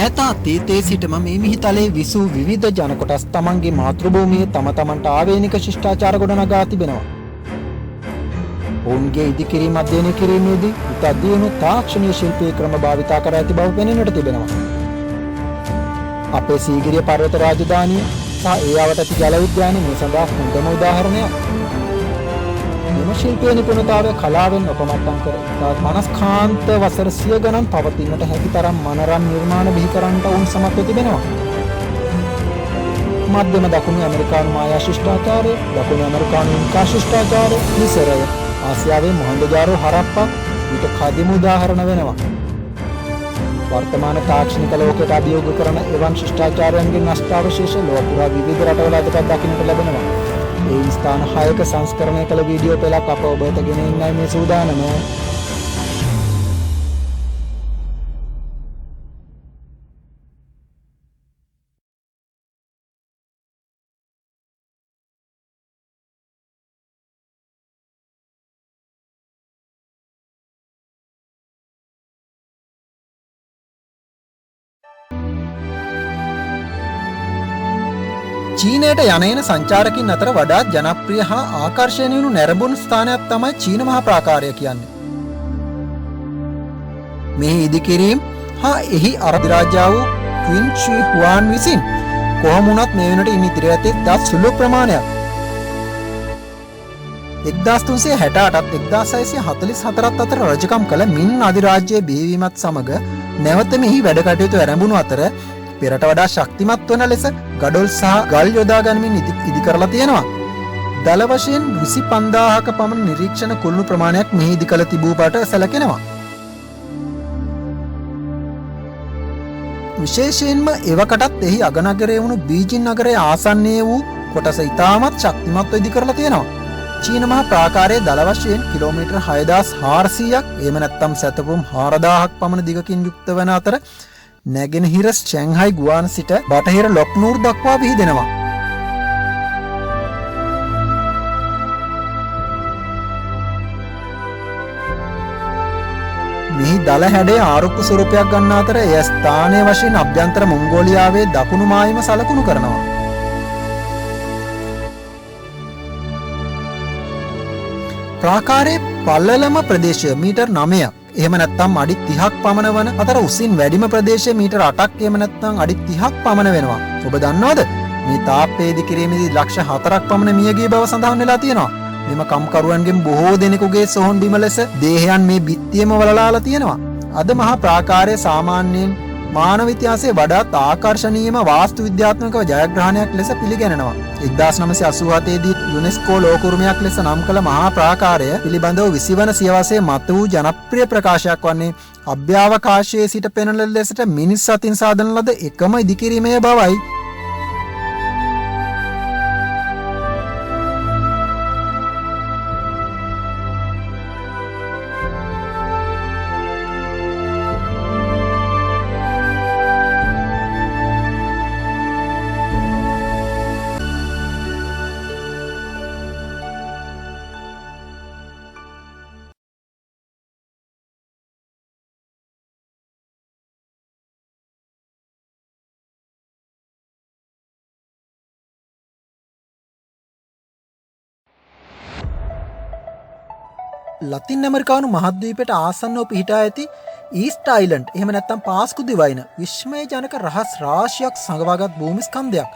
ඈත අතීතයේ සිටම මේ මිහිතලේ විසූ විවිධ ජන කොටස් තමන්ගේ මාතෘභූමියේ තම තමන්ට ආවේනික ශිෂ්ටාචාර ගොඩනගා තිබෙනවා. ඔවුන්ගේ ඉදිකිරීම අධ්‍යයනය කිරීමේදී ඉතා දියුණු තාක්ෂණීය ශිල්පී ක්‍රම භාවිතා කර ඇති බව පෙනෙන්නට තිබෙනවා. අපේ සීගිරිය පර්වත රාජධානිය සහ ඒ අවට ඇති ජල උද්‍යානය මේ සඳහා හොඳම උදාහරණයක්. මෙම ශිල්පීය නිපුණතාවය කලාවෙන් ඔපමට්ටම් කර මනස්කාන්ත වසර 100 ගණන් පවතින්නට හැකි තරම් මනරම් නිර්මාණ බිහි කරන්නට ඔවුන් සමත් තිබෙනවා. මධ්‍යම දකුණු ඇමරිකානු මායා ශිෂ්ටාචාරය, දකුණු ඇමරිකානු ඉන්කා ශිෂ්ටාචාරය, මිසරය, ආසියාවේ මොහෙන්දජාරෝ හරප්පා ඊට කදිම උදාහරණ වෙනවා. වර්තමාන තාක්ෂණික ලෝකයට අභියෝග කරන එවන් ශිෂ්ටාචාරයන්ගේ නෂ්ටාවශේෂ ලෝක පුරා විවිධ රටවල අදටත් දකින්නට ලැබෙනවා. ඒ ස්ථාන 6ක සංස්කරණය කළ වීඩියෝ පෙළක් අප ඔබට ගෙන එන්නයි මේ සූදානම. චීනයට යන සංචාරකින් අතර වඩාත් ජනප්‍රිය හා ආකර්ෂණීය වුණු නැරඹුණු ස්ථානයක් තමයි චීන මහා ප්‍රාකාරය කියන්නේ. මේ ඉදිකිරීම හා එහි අධිරාජ්‍ය වූ ක්වීන් ෂී හුවාන් විසින් කොහොම වුණත් මේ වෙනට ඉන් ඉතිරි ඇත්තේ දස් සුළු ප්‍රමාණයක්. 1368ත් 1644ත් අතර රජකම් කළ මින් අධිරාජ්‍යයේ බිහිවීමත් සමග නැවත මෙහි වැඩ කටයුතු ආරම්භුණු අතර පෙරට වඩා ශක්තිමත් වන ලෙස ගඩොල් සහ ගල් යොදා ගනිමින් ඉදි කරලා තියෙනවා. දල වශයෙන් 25000ක පමණ නිරීක්ෂණ කුළුණු ප්‍රමාණයක් මෙහි ඉදි කළ තිබූ බවට සැලකෙනවා. විශේෂයෙන්ම එවකටත් එහි අගනගරය වුණු බීජින් නගරයේ ආසන්නයේ වූ කොටස ඉතාමත් ශක්තිමත්ව ඉදි කරලා තියෙනවා. චීන මහා ප්‍රාකාරයේ දල වශයෙන් කිලෝමීටර් 6400ක් එහෙම නැත්නම් සැතපුම් 4000ක් පමණ දිගකින් යුක්ත වන අතර නැගෙනහිර ෂැන්හයි ගුවන් සිට බටහිර ලොක්නූර් දක්වා විහිදෙනවා. මෙහි දල හැඩේ ආරුක්කු ස්වරූපයක් ගන්න අතර එය ස්ථානීය වශයෙන් අභ්‍යන්තර මොංගෝලියාවේ දකුණු මායිම සලකුණු කරනවා. ප්‍රාකාරයේ පළලම ප්‍රදේශය මීටර් 9ක් එහෙම නැත්නම් අඩි 30ක් පමණ වන අතර උසින් වැඩිම ප්‍රදේශය මීටර 8ක් එහෙම නැත්නම් අඩි 30ක් පමණ වෙනවා. ඔබ දන්නවද? මේ තාප්පය ඉදි කිරීමේදී ලක්ෂ 4ක් පමණ මියගිය බව සඳහන් වෙලා තියෙනවා. මෙම කම්කරුවන්ගෙන් බොහෝ දෙනෙකුගේ සොහොන් බිම ලෙස දේහයන් මේ බිත්තියම වලලාලා තියෙනවා. අද මහා ප්‍රාකාරයේ සාමාන්‍යයෙන් මානව ඉතිහාසයේ වඩාත් ආකර්ශනීයම වාස්තු විද්‍යාත්මක ජයග්‍රහණයක් ලෙස පිළිගැනෙනවා. 1987 දී යුනෙස්කෝ ලෝක උරුමයක් ලෙස නම් කළ මහා ප්‍රාකාරය පිළිබඳව 20 වන සියවසේ මත වූ ජනප්‍රිය ප්‍රකාශයක් වන්නේ අභ්‍යවකාශයේ සිට පෙනෙන ලෙසට මිනිස් අතින් සාදන ලද එකම ඉදිකිරීමේ බවයි. ලතින් ඇමරිකානු මහද්වීපයට ආසන්නව පිහිටා ඇති ඊස්ට් අයිලන්ඩ් එහෙම නැත්නම් පාස්කු දිවයින විශ්මයජනක රහස් රාශියක් සංගවාගත් භූමි ස්කන්ධයක්.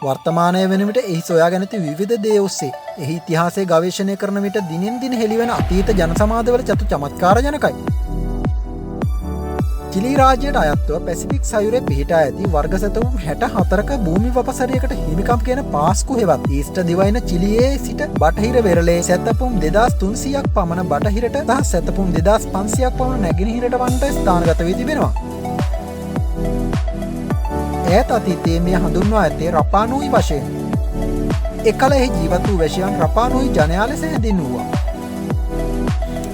වර්තමානයේ වෙන විට එහි සොයාගෙන ඇති විවිධ දේ ඔස්සේ එහි ඉතිහාසය ගවේෂණය කරන විට දිනෙන් දින හෙළිවන අතීත ජන සමාජවල චමත්කාර ජනකයි. චිලි රාජ්‍යයට අයත්ව පැසිෆික් සයුරේ පිහිටා ඇති වර්ග සැතපුම් 64ක භූමි වපසරියකට හිමිකම් කියන පාස්කු හෙවත් ඊස්ට් දිවයින චිලියේ සිට බටහිර වෙරළේ සැතපුම් 2300ක් පමණ බටහිරට සහ සැතපුම් 2500ක් පමණ නැගෙනහිරට වන්ට ස්ථානගත වී තිබෙනවා. ඈත අතීතයේ මෙය හඳුන්වා ඇත්තේ රපානූයි වශයෙන්. එකල එහි ජීවත් වූ වැසියන් රපානූයි ජනයා ලෙස හැඳින්වුවා.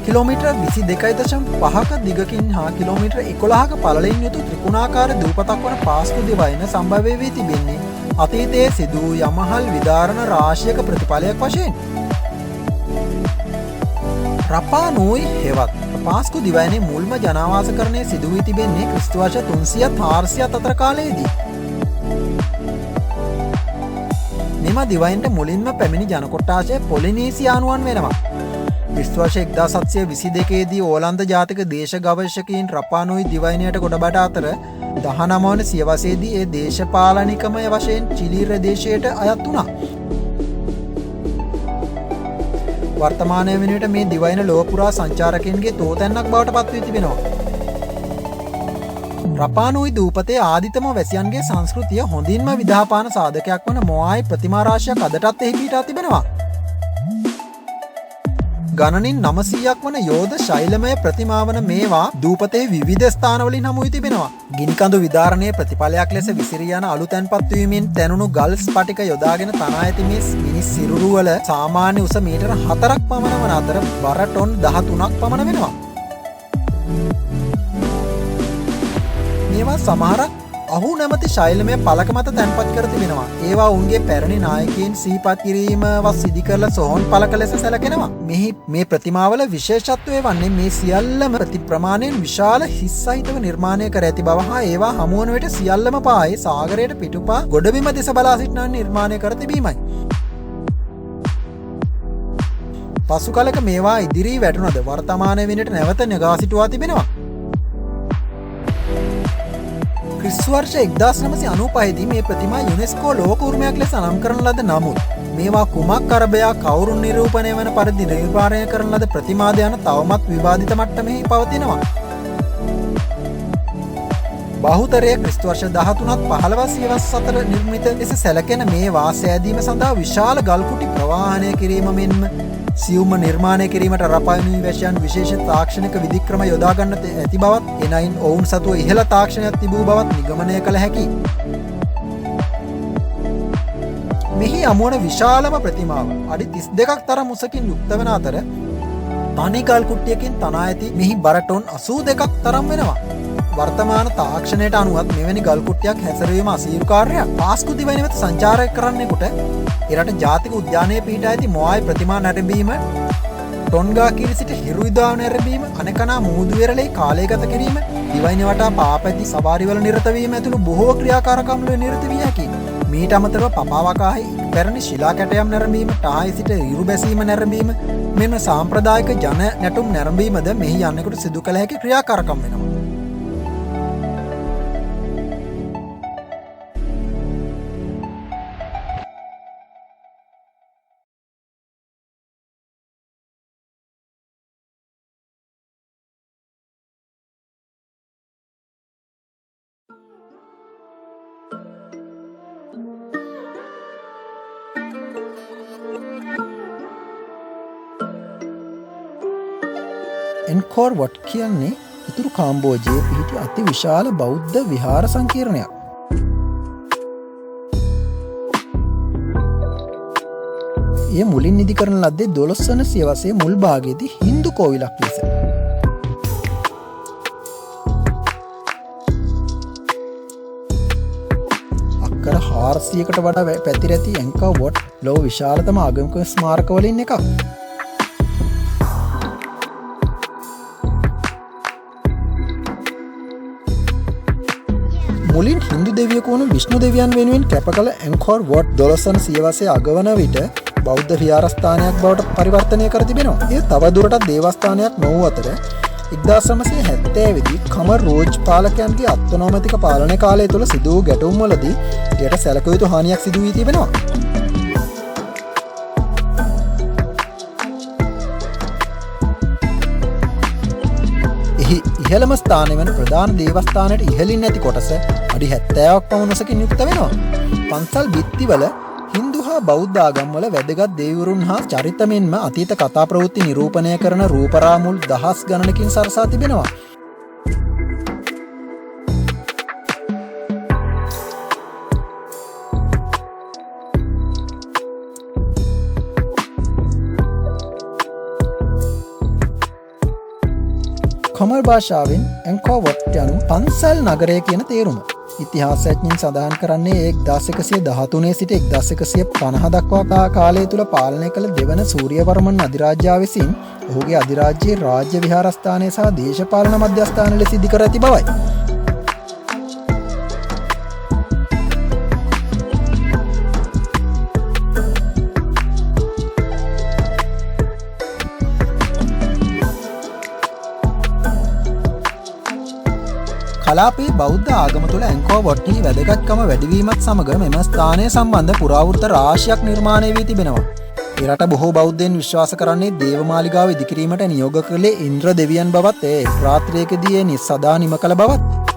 කිලෝමීටර් 22.5ක දිගකින් හා කිලෝමීටර් 11ක පළලෙන් යුතු ත්‍රිකුණාකාර දූපතක් වන පාස්කු දිවයින සම්භව්‍ය වී තිබෙන්නේ අතීතයේ සිදු වූ යමහල් විදාරණ රාශියක ප්‍රතිඵලයක් වශයෙන්. රපානූයි හෙවත් පාස්කු දිවයිනේ මුල්ම ජනාවාසකරණය සිදු වී තිබෙන්නේ ක්‍රිස්තු වර්ෂ 300 400 අතර කාලයේදී. මෙම දිවයිනට මුලින්ම පැමිණි ජන කොට්ටාශය පොලිනීසියානුවන් වෙනවා. ක්‍රිස්තු වර්ෂ 1722 දී ඕලන්ද ජාතික දේශ ගවේෂකයින් රපානෝයි දිවයිනයට ගොඩබට අතර 19 වන සියවසේදී ඒ දේශපාලනිකමය වශයෙන් චිලි ප්‍රදේශයට අයත් වුණා. වර්තමානය වෙනුවට මේ දිවයින ලොව පුරා සංචාරකයන්ගේ තෝතැන්නක් බවට පත් වී තිබෙනවා. රපානෝයි දූපතේ ආදිතම වැසියන්ගේ සංස්කෘතිය හොඳින්ම විදාපාන සාධකයක් වන මොආයි ප්‍රතිමා රාශියක් අදටත් එහි පිහිටා තිබෙනවා. ගණනින් 900ක් වන යෝධ ශෛලමය ප්‍රතිමාවන මේවා දූපතේ විවිධ ස්ථානවලින් හමු වී තිබෙනවා. ගිනිකඳු විදාරණයේ ප්‍රතිඵලයක් ලෙස විසිරී යන අලු තැන්පත් වීමෙන් තැනුණු ගල් ස්පටික යොදාගෙන තනා ඇති මේ මිනිස් සිරුරු වල සාමාන්‍ය උස මීටර 4ක් පමණ වන අතර බර ටොන් 13ක් පමණ වෙනවා. මේවා සමහරක් අහු නැමැති ශෛලමය පළක මත තැන්පත් කර තිබෙනවා. ඒවා උන්ගේ පැරණි නායකයන් සිහිපත් කිරීමවත් සිදු කරලා සොහොන් පළක ලෙස සැලකෙනවා. මේ ප්‍රතිමාවල විශේෂත්වය වන්නේ මේ සියල්ලම ප්‍රති ප්‍රමාණයෙන් විශාල හිස් සහිතව නිර්මාණය කර ඇති බව හා ඒවා හමුවන විට සියල්ලම පායේ සාගරයට පිටුපා ගොඩබිම දෙස බලා සිටිනා නිර්මාණය කර තිබීමයි. පසු කලක මේවා ඉදිරී වැටුණද වර්තමාන වෙනට නැවත නගා සිටුවා තිබෙනවා. ක්‍රිස්තු වර්ෂ 1995 දී මේ ප්‍රතිමා යුනෙස්කෝ ලෝක උරුමයක් ලෙස නම් කරන ලද නමුත් මේවා කුමක් අරබයා කවුරුන් නිරූපණය වන පරිදි නිර්මාණය කරන ලද ප්‍රතිමාද යන තවමත් විවාදිත මට්ටමෙහි පවතිනවා. බහුතරය ක්‍රිස්තු වර්ෂ 13ත් 15 සියවස් අතර නිර්මිත ලෙස සැලකෙන මේවා සෑදීම සඳහා විශාල ගල් කුටි ප්‍රවාහනය කිරීම මෙන්ම සියුම්ම නිර්මාණය කිරීමට රපායුණු වැසියන් විශේෂ තාක්ෂණික විධික්‍රම යොදා ගන්නට ඇති බවත් එනයින් ඔවුන් සතුව ඉහළ තාක්ෂණයක් තිබූ බවත් නිගමනය කළ හැකියි. මෙහි අමුවන විශාලම ප්‍රතිමාව අඩි 32ක් තරම් උසකින් යුක්ත වන අතර තනි ගල් කුට්ටියකින් තනා ඇති මෙහි බර ටොන් 82ක් තරම් වෙනවා. වර්තමාන තාක්ෂණයට අනුවත් මෙවැනි ගල් කුට්ටියක් හැසිරවීම අසීරු කාර්යයක්. පාස්කු දිවයින වෙත සංචාරය කරන්නෙකුට එරට ජාතික උද්‍යානයේ පිහිටා ඇති මොආයි ප්‍රතිමා නැරඹීම, ටොන්ගා කිරි සිට හිරුයිදාව නැරඹීම, අනකනා මුහුදු වෙරළේ කාලය ගත කිරීම, දිවයින වටා පාපැති සවාරිවල නිරත වීම ඇතුළු බොහෝ ක්‍රියාකාරකම් වල නිරත විය හැකියි. මීට අමතරව පපාවකාහි පැරණි ශිලා කැටයම් නැරඹීම, ටායි සිට ඉරු බැසීම නැරඹීම මෙන්න සාම්ප්‍රදායික ජන නැටුම් නැරඹීමද මෙහි යන්නෙකුට සිදු කළ හැකි ක්‍රියාකාරකම් වෙනවා. එන්කෝර් වට් කියන්නේ උතුරු කාම්බෝජයේ පිහිටි අති විශාල බෞද්ධ විහාර සංකීර්ණයක්. එය මුලින් ඉදි කරන ලද්දේ 12 වන සියවසේ මුල් භාගයේදී හින්දු කෝවිලක් ලෙස. අක්කර 400කට වඩා පැතිර ඇති එන්කෝර් වට් ලොව විශාලතම ආගමික ස්මාරකවලින් එකක්. මුලින් හින්දු දෙවියෙකු වුණු විෂ්ණු දෙවියන් වෙනුවෙන් කැප කළ එන්කෝර් වට් 12 වන සියවසේ අගවන විට බෞද්ධ විහාරස්ථානයක් බවට පරිවර්තනය කර තිබෙනවා. එය තවදුරටත් දේවස්ථානයක් නොවූ අතර 1970 දී කමර් රෝජ් පාලකයන්ගේ අත්නොමතික පාලන කාලය තුළ සිදු වූ ගැටුම්වලදී එයට සැලකිය යුතු හානියක් සිදු වී තිබෙනවා. එහි ඉහළම ස්ථානය වන ප්‍රධාන දේවස්ථානයට ඉහළින් ඇති කොටස අඩි 70ක් පමණ උසකින් යුක්ත වෙනවා. පන්සල් බිත්තිවල හින්දු හා බෞද්ධ ආගම්වල වැදගත් දෙවිවරුන් හා චරිත මෙන්ම අතීත කතා ප්‍රවෘත්ති නිරූපණය කරන රූපරාමුල් දහස් ගණනකින් සරසා තිබෙනවා. කමර් භාෂාවෙන් එන්කෝර් වට් යනු පන්සල් නගරය කියන තේරුම. ඉතිහාසඥයින් සඳහන් කරන්නේ 1113 සිට 1150 දක්වා කාලය තුල පාලනය කළ දෙවන සූරියවර්මන් අධිරාජයා විසින් ඔහුගේ අධිරාජ්‍යයේ රාජ්‍ය විහාරස්ථානය සහ දේශපාලන මධ්‍යස්ථාන ලෙස ඉදි කර ඇති බවයි. කලාපයේ බෞද්ධ ආගම තුළ ඇංකෝ වොට්ටි වැදගත්කම වැඩිවීමත් සමග මෙම ස්ථානය සම්බන්ධ පුරාවෘත්ත රාශියක් නිර්මාණය වී තිබෙනවා. ඒ රට බොහෝ බෞද්ධයන් විශ්වාස කරන්නේ දේවමාලිගාව ඉදිකිරීමට නියෝග කළේ ඉන්ද්‍ර දෙවියන් බවත් ඒ රාත්‍රියකදී ඒ සදා නිම කළ බවත්.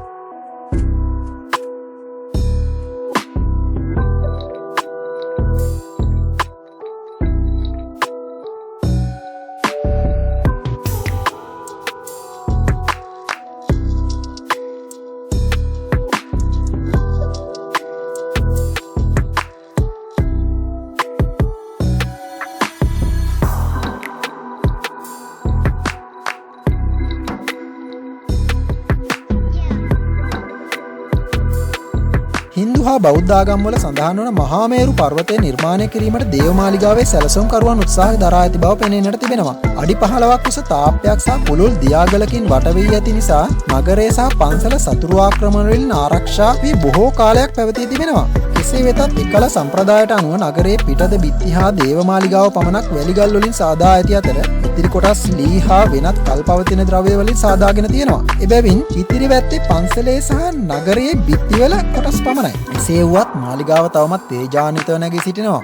හින්දු හා බෞද්ධ ආගම්වල සඳහන් වන මහාමේරු පර්වතය නිර්මාණය කිරීමට දේවමාලිගාවේ සැලසුම්කරුවන් උත්සාහ දරා ඇති බව පෙනෙන්නට තිබෙනවා. අඩි 15ක් උස තාප්පයක් සහ පුළුල් දියාගලකින් වට වී ඇති නිසා නගරය සහ පන්සල සතුරු ආක්‍රමණ වලින් ආරක්ෂා වී බොහෝ කාලයක් පැවතී තිබෙනවා. කෙසේ වෙතත් එකල සම්ප්‍රදායට අනුව නගරයේ පිටද බිත්ති හා දේවමාලිගාව පමණක් වැලිගල් වලින් සාදා ඇති අතර ඉතිරි කොටස් ලී හා වෙනත් කල්පවතින ද්‍රව්‍ය වලින් සාදාගෙන තියෙනවා. එබැවින් ඉතිරි වැත්තේ පන්සලේ සහ නගරයේ බිත්තිවල කොටස් පමණයි. එසේ වුවත් මාලිගාව තවමත් තේජාන්විතව නැගී සිටිනවා.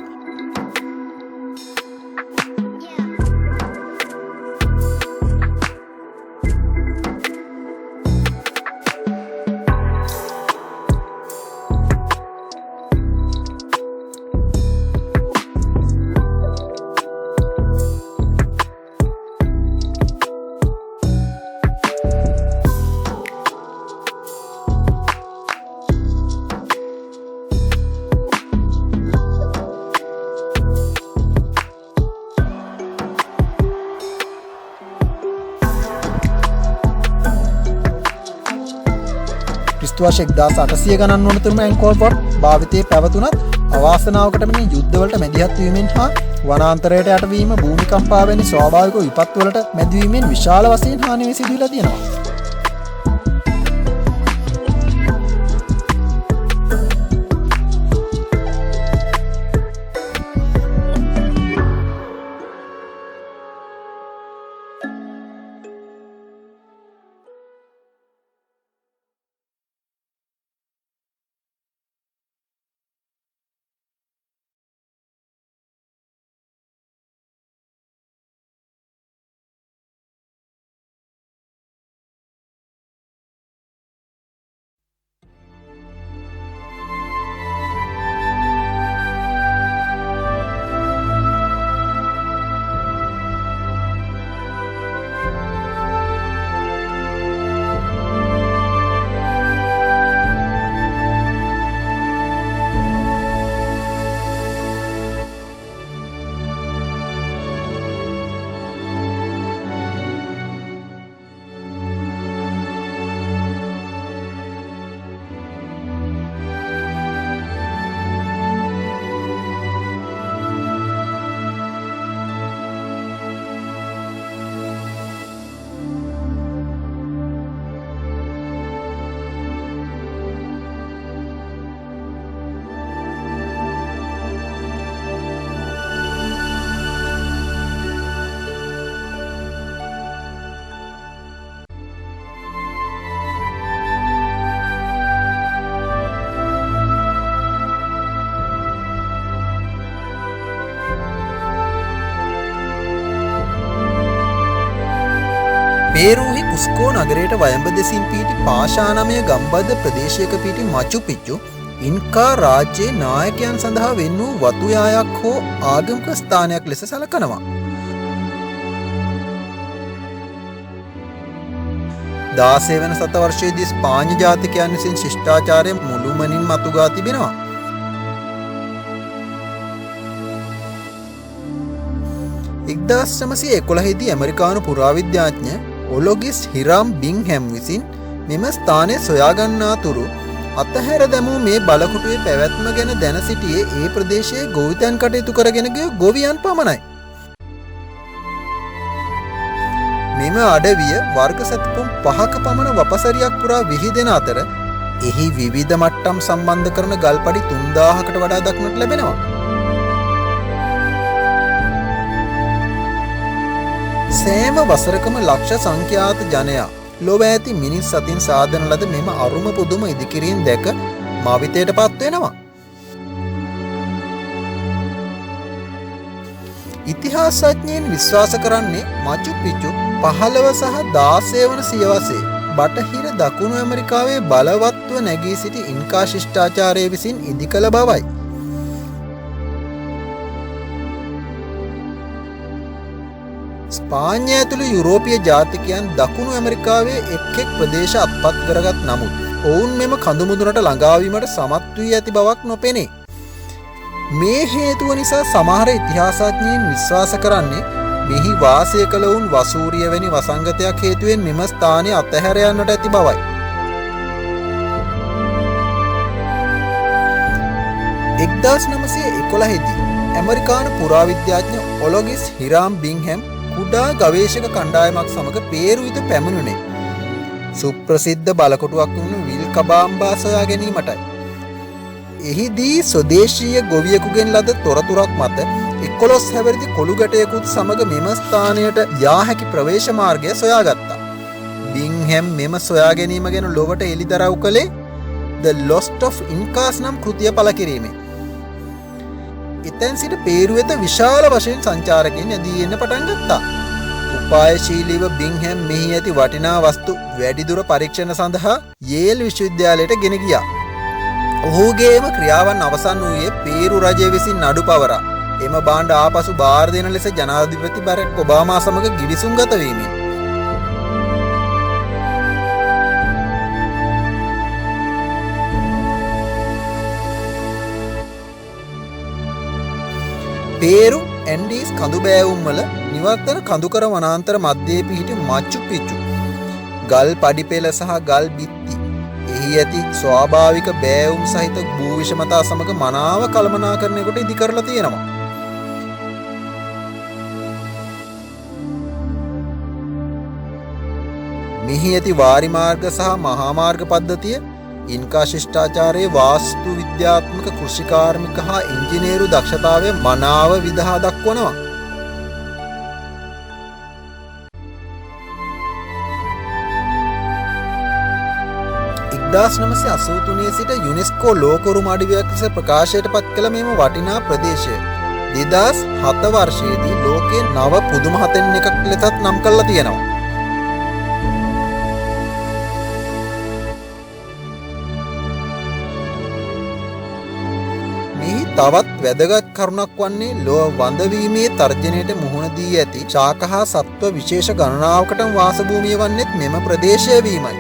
ක්‍රිස්තු වර්ෂ 1800 ගණන් වනතුරුම ඇන්කෝර් වොට් භාවිතයේ පැවතුනත් අවාසනාවකට මෙනි යුද්ධවලට මැදිහත් වීමෙන් හා වනාන්තරයට යටවීම භූමිකම්පා වැනි ස්වාභාවික විපත් වලට මැදිවීමෙන් විශාල වශයෙන් හානි සිදුවිලා තියෙනවා. පේරුහි කුස්කෝ නගරයට වයඹ දෙසින් පිහිටි පාෂාණමය ගම්බද ප්‍රදේශයක පිහිටි මචු පිච්චු ඉන්කා රාජ්‍යයේ නායකයන් සඳහා වෙන් වූ වතු යායක් හෝ ආගමික ස්ථානයක් ලෙස සැලකනවා. 16 වෙනි සතවර්ෂයේදී ස්පාඤ්ඤ ජාතිකයන් විසින් ශිෂ්ටාචාරය මුළුමනින් මතුගා තිබෙනවා. 1911 දී ඇමරිකානු පුරාවිද්‍යාඥ ඔලොගිස් හිරාම් බින්ග්හැම් විසින් මෙම ස්ථානය සොයා ගන්නාතුරු අතහැර දැමූ මේ බලකොටුවේ පැවැත්ම ගැන දැන සිටියේ ඒ ප්‍රදේශයේ ගොවිතැන් කටයුතු කරගෙන ගිය ගොවියන් පමණයි. මෙම අඩවිය වර්ග සැතපුම් 5ක පමණ වපසරියක් පුරා විහිදෙන අතර එහි විවිධ මට්ටම් සම්බන්ධ කරන ගල්පඩි 3000කට වඩා දක්නට ලැබෙනවා. සෑම වසරකම ලක්ෂ සංඛ්‍යාත ජනයා ලොව ඇති මිනිස් සතින් සාධන ලද මෙම අරුම පුදුම ඉදිකිරීම් දැක මවිතයට පත් වෙනවා. ඉතිහාසඥයන් විශ්වාස කරන්නේ මචු පිච්චු 15 සහ 16 වන සියවසේ බටහිර දකුණු ඇමරිකාවේ බලවත්ව නැගී සිටි ඉන්කා ශිෂ්ටාචාරය විසින් ඉදිකළ බවයි. ස්පාඤ්ඤය ඇතුළු යුරෝපීය ජාතිකයන් දකුණු ඇමරිකාවේ එක් ප්‍රදේශ අත්පත් කරගත් නමුත් ඔවුන් මෙම කඳුමුදුනට ළඟාවීමට සමත් වී ඇති බවක් නොපෙනේ. මේ හේතුව නිසා සමහර ඉතිහාසඥයින් විශ්වාස කරන්නේ මෙහි වාසය කළ වුන් වසූරිය වැනි වසංගතයක් හේතුවෙන් මෙම ස්ථානය අතහැර යන්නට ඇති බවයි. 1911 දී ඇමරිකානු පුරාවිද්‍යාඥ ඔලොගිස් හිරාම් බින්ග්හැම් කුඩා ගවේෂක කණ්ඩායමක් සමග පේරු වෙත පැමිණුණේ සුප්‍රසිද්ධ බලකොටුවක් වුණු විල්කබාම්බා සොයා ගැනීමටයි. එහිදී ස්වදේශීය ගොවියෙකුගෙන් ලද තොරතුරක් මත 11 හැවිරිදි කොළු ගැටයකුත් සමග මෙම ස්ථානයට යා හැකි ප්‍රවේශ මාර්ගය සොයාගත්තා. බින්ග්හැම් මෙම සොයා ගැනීම ගැන ලොවට එළිදරව් කළේ The Lost of Incas නම් කෘතිය පළ කිරීමෙන්. එතැන් සිට පේරු වෙත විශාල වශයෙන් සංචාරකයන් ඇදී එන්න පටන් ගත්තා. උපායශීලීව බින්ග්හැම් මෙහි ඇති වටිනා වස්තු වැඩිදුර පරීක්ෂණ සඳහා යේල් විශ්වවිද්‍යාලයට ගෙන ගියා. ඔහුගේම ක්‍රියාවන් අවසන් වූයේ පේරු රජය විසින් නඩු පවරා එම බාණ්ඩ ආපසු බාර දෙන ලෙස ජනාධිපති බරක් ඔබාමා සමග ගිවිසුම් ගත වීමෙන්. පේරු ඇන්ඩීස් කඳු බෑවුම් වල නිවර්තන කඳුකර වනාන්තර මැදේ පිහිටි මච්චු පිච්චු ගල් පඩිපෙළ සහ ගල් බිත්ති එහි ඇති ස්වාභාවික බෑවුම් සහිත භූ විෂමතා සමග මනාව කළමනාකරණයකට ඉදි කරලා තියෙනවා. මෙහි ඇති වාරි මාර්ග සහ මහා මාර්ග පද්ධතිය ඉන්කා ශිෂ්ටාචාරයේ වාස්තු විද්‍යාත්මක කෘෂිකාර්මික හා ඉංජිනේරු දක්ෂතාවය මනාව විදහා දක්වනවා. එක්දාස් 983 සිට යුනෙස්කෝ ලෝකෝරුම අඩවියක් ලෙස ප්‍රකාශයට පත් කළ මෙම වටිනා ප්‍රදේශය 2007 වර්ෂයේදී ලෝකයේ නව පුදුම හතෙන් එකක් ලෙසත් නම් කරලා තියෙනවා. තවත් වැදගත් කරුණක් වන්නේ ලොව වඳවීමේ තර්ජනයට මුහුණ දී ඇති ශාක හා සත්ව විශේෂ ගණනාවකටම වාසභූමිය වන්නේත් මෙම ප්‍රදේශය වීමයි.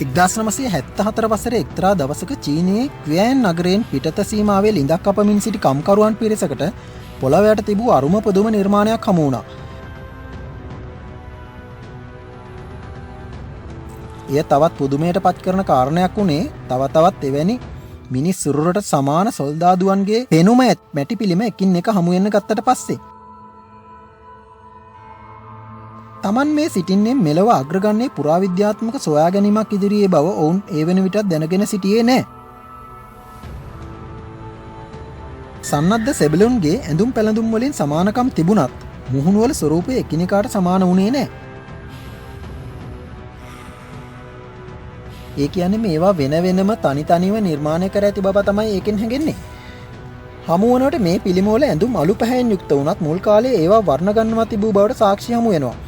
1974 වසරේ එක්තරා දවසක චීනයේ ක්වියන් නගරයෙන් පිටත සීමාවේ ලිඳක් කපමින් සිටි කම්කරුවන් පිරිසකට පොළොව යට තිබූ අරුම පුදුම නිර්මාණයක් හමු වුණා. එය තවත් පුදුමයට පත් කරන කාරණයක් වුණේ තවත් එවැනි මිනිස් සිරුරට සමාන සොල්දාදුවන්ගේ පෙනුම මැටි පිළිම එකින් එක හමු වෙන්න ගත්තට පස්සේ. තමන් මේ සිටින්නේ මෙලව අග්‍රගන්නේ පුරාවිද්‍යාත්මක සොයා ගැනීමක් ඉදිරියේ බව ඔවුන් ඒ වෙන විටත් දැනගෙන සිටියේ නැහැ. සන්නද්ධ සෙබළුන්ගේ ඇඳුම් පැළඳුම් වලින් සමානකම් තිබුණත් මුහුණුවල ස්වරූපය එකිනෙකාට සමාන වුණේ නැහැ. ඒ කියන්නේ මේවා වෙන වෙනම තනිව නිර්මාණය කර ඇති බව තමයි ඒකෙන් හැඟෙන්නේ. හමු වුණාට මේ පිළිමවල ඇඳුම් අලු පැහැයෙන් යුක්ත වුණත් මුල් කාලේ ඒවා වර්ණ ගන්නවා තිබූ බවට සාක්ෂි හමු වෙනවා.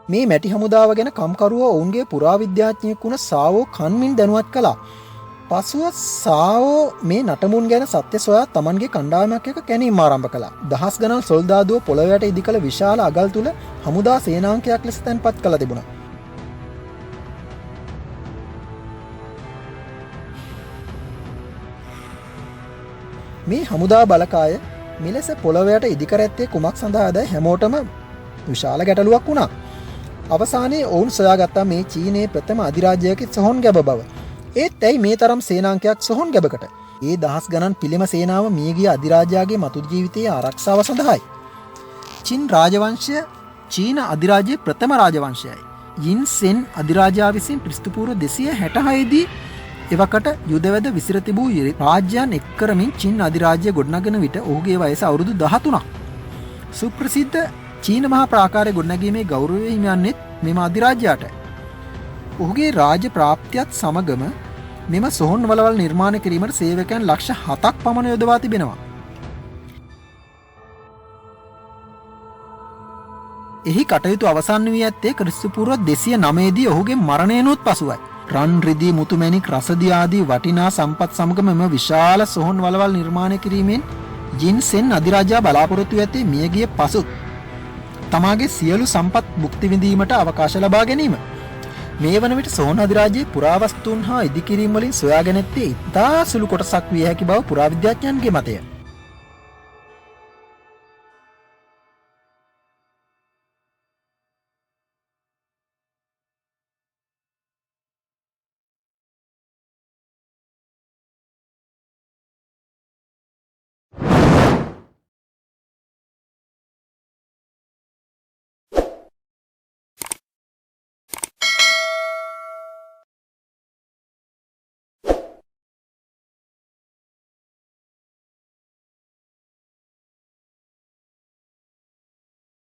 මේ මැටි හමුදාව ගැන කම්කරුවෝ ඔවුන්ගේ පුරාවිද්‍යාඥයෙක් වුණ සාවෝ කන්මින් දැනුවත් කළා. පසුව සාවෝ මේ නටමුන් ගැන සත්‍ය සොයා තමන්ගේ කණ්ඩායමක් එක්ක කැණීම් ආරම්භ කළා. දහස් ගණන් සොල්දාදුව පොළොවට ඉදි කළ විශාල අගල් තුල හමුදා සේනාංකයක් ලෙස තැන්පත් කළ තිබුණා. මේ හමුදා බලකාය මෙලෙස පොළොවට ඉදි කර ඇත්තේ කුමක් සඳහාද හැමෝටම විශාල ගැටලුවක් වුණා. අවසානයේ ඔවුන් සොයාගත්තා මේ චීනයේ ප්‍රථම අධිරාජ්‍යයක සොහොන් ගැබ බව. ඒත් ඇයි මේ තරම් සේනාංකයක් සොහොන් ගැබකට? ඒ දහස් ගණන් පිළිම සේනාව මියගිය අධිරාජයාගේ මතු ජීවිතයේ ආරක්ෂාව සඳහායි. චීන රාජවංශය චීන අධිරාජ්‍යයේ ප්‍රථම රාජවංශයයි. යින් සෙන් අධිරාජයා විසින් ක්‍රිස්තුපූර්ව 266 දී එවකට යුදවැද විසිර තිබූ රාජ්‍යයන් එක් කරමින් චීන අධිරාජ්‍ය ගොඩනගෙන විට ඔහුගේ වයස අවුරුදු 13ක්. සුප්‍රසිද්ධ චීන මහා ප්‍රාකාරය ගොඩනැගීමේ ගෞරවය හිමියන්නේත් මෙම අධිරාජ්‍යයට. ඔහුගේ රාජ්‍ය ප්‍රාප්තියත් සමගම මෙම සොහොන් වලවල් නිර්මාණය කිරීමට සේවකයන් ලක්ෂ 7ක් පමණ යොදවා තිබෙනවා. එහි කටයුතු අවසන් වී ඇත්තේ ක්‍රිස්තුපූර්ව 209 දී ඔහුගේ මරණයනොත් පසුවයි. රන් රිදී මුතුමැණික් රසදී ආදී වටිනා සම්පත් සමග මෙම විශාල සොහොන් වලවල් නිර්මාණය කිරීමෙන් ජින් සෙන් අධිරාජයා බලාපොරොත්තු ඇත්තේ මියගිය පසුත් තමාගේ සියලු සම්පත් භුක්ති විඳීමට අවකාශ ලබා ගැනීම. මේ වන විට සොහොන් අධිරාජ්‍යයේ පුරාවස්තුන් හා ඉදිකිරීම් වලින් සොයාගෙන ඇත්තේ ඉතා සුළු කොටසක් විය හැකි බව පුරාවිද්‍යාඥයන්ගේ මතය.